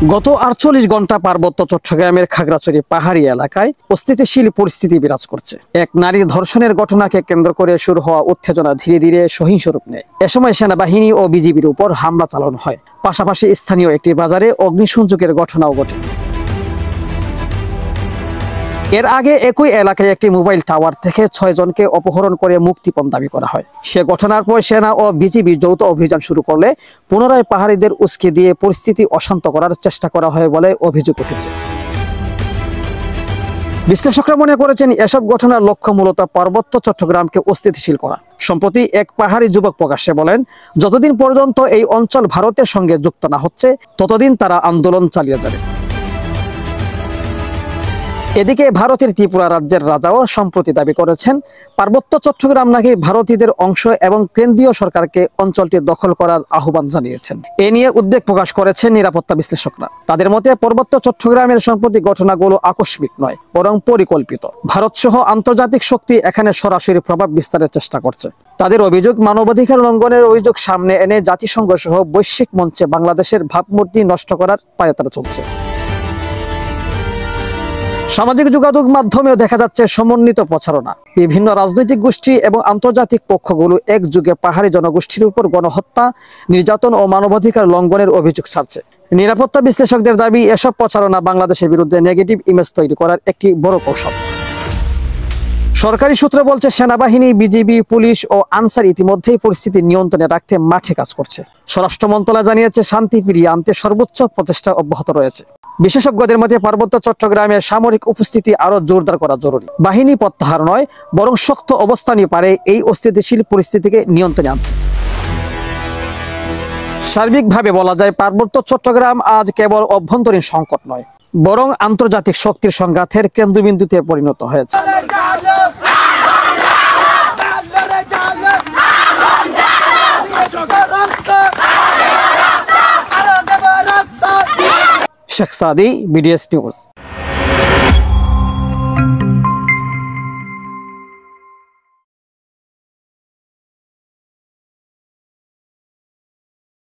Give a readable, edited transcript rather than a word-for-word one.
গত ৪৮ ঘন্টা পার্বত্য চট্টগ্রামের খাগড়াছড়ি পাহাড়ি এলাকায় অস্থিতিশীল পরিস্থিতি বিরাজ করছে। এক নারীর ধর্ষণের ঘটনাকে কেন্দ্র করে শুরু হওয়া উত্তেজনা ধীরে ধীরে সহিংস রূপ নেয়। এ সময় সেনাবাহিনী ও বিজিবির উপর হামলা চালানো হয়। পাশাপাশি স্থানীয় একটি বাজারে অগ্নিসংযোগের ঘটনাও ঘটে। এর আগে একই এলাকায় একটি মোবাইল টাওয়ার থেকে ৬ জনকে অপহরণ করে মুক্তিপণ দাবি করা হয়। সে ঘটনার পর সেনা ও বিজিবি যৌথ অভিযান শুরু করলে পুনরায় পাহাড়িদের উস্কে দিয়ে পরিস্থিতি অশান্ত করার চেষ্টা করা হয় বলে অভিযোগ উঠেছে। বিশ্লেষকরা মনে করেছেন এসব ঘটনার লক্ষ্য মূলত পার্বত্য চট্টগ্রামকে অস্থিতিশীল করা। সম্প্রতি এক পাহাড়ি যুবক প্রকাশ্যে বলেন, যতদিন পর্যন্ত এই অঞ্চল ভারতের সঙ্গে যুক্ত না হচ্ছে ততদিন তারা আন্দোলন চালিয়ে যাবে। এদিকে ভারতের ত্রিপুরা রাজ্যের রাজাও সম্প্রতি দাবি করেছেন পার্বত্য চট্টগ্রাম নাকি ভারতীয়দের অংশ এবং কেন্দ্রীয় সরকারকে অঞ্চলটি দখল করার আহ্বান জানিয়েছেন। এ নিয়ে উদ্বেগ প্রকাশ করেছেন নিরাপত্তা বিশ্লেষকরা। তাদের মতে পার্বত্য চট্টগ্রামের সম্প্রতি ঘটনাগুলো আকস্মিক নয়, বরং পরিকল্পিত। ভারত সহ আন্তর্জাতিক শক্তি এখানে সরাসরি প্রভাব বিস্তারের চেষ্টা করছে। তাদের অভিযোগ, মানবাধিকার লঙ্ঘনের অভিযোগ সামনে এনে জাতিসংঘ সহ বৈশ্বিক মঞ্চে বাংলাদেশের ভাবমূর্তি নষ্ট করার পায়তারা চলছে। সামাজিক যোগাযোগ মাধ্যমেও দেখা যাচ্ছে সমন্বিত প্রচারণা। বিভিন্ন রাজনৈতিক গোষ্ঠী এবং আন্তর্জাতিক পক্ষগুলো একযোগে পাহাড়ি জনগোষ্ঠীর উপর গণহত্যা, নির্যাতন ও মানবাধিকার লঙ্ঘনের অভিযোগ ছাড়ছে। নিরাপত্তা বিশ্লেষকদের দাবি, এসব প্রচারণা বাংলাদেশের বিরুদ্ধে নেগেটিভ ইমেজ তৈরি করার একটি বড় কৌশল। সরকারি সূত্র বলছে, সেনাবাহিনী, বিজিবি, পুলিশ ও আনসার ইতিমধ্যেই পরিস্থিতি নিয়ন্ত্রণে রাখতে মাঠে কাজ করছে। স্বরাষ্ট্র মন্ত্রণালয় জানিয়েছে, শান্তি ফিরিয়ে আনতে সর্বোচ্চ প্রচেষ্টা অব্যাহত রয়েছে। বিশেষজ্ঞদের মতে পার্বত্য চট্টগ্রামে সামরিক উপস্থিতি আরো জোরদার করা জরুরি। বাহিনী প্রত্যাহার নয়, বরং শক্ত অবস্থানই পারে এই অস্থিতিশীল পরিস্থিতিকে নিয়ন্ত্রণে আনতে। সার্বিকভাবে বলা যায়, পার্বত্য চট্টগ্রাম আজ কেবল অভ্যন্তরীণ সংকট নয়, বরং আন্তর্জাতিক শক্তির সংঘাতের কেন্দ্রবিন্দুতে পরিণত হয়েছে। শেখ সাদি, বিডিএস নিউজ।